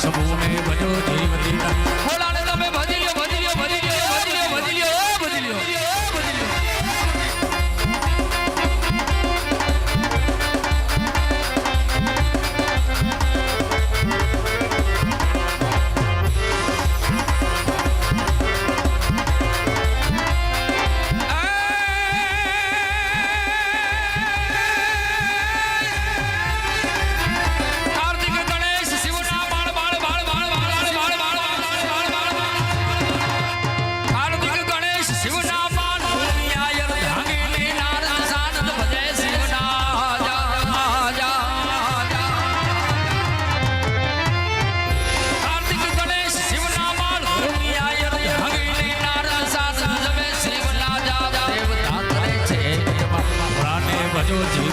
સબુને ભજો જીવ દીના ભોળાને તમે ભજી લ્યો ભજી લ્યો ભજી લ્યો ભજી લ્યો ભજી લ્યો ભજી લ્યો ભજી લ્યો ભજો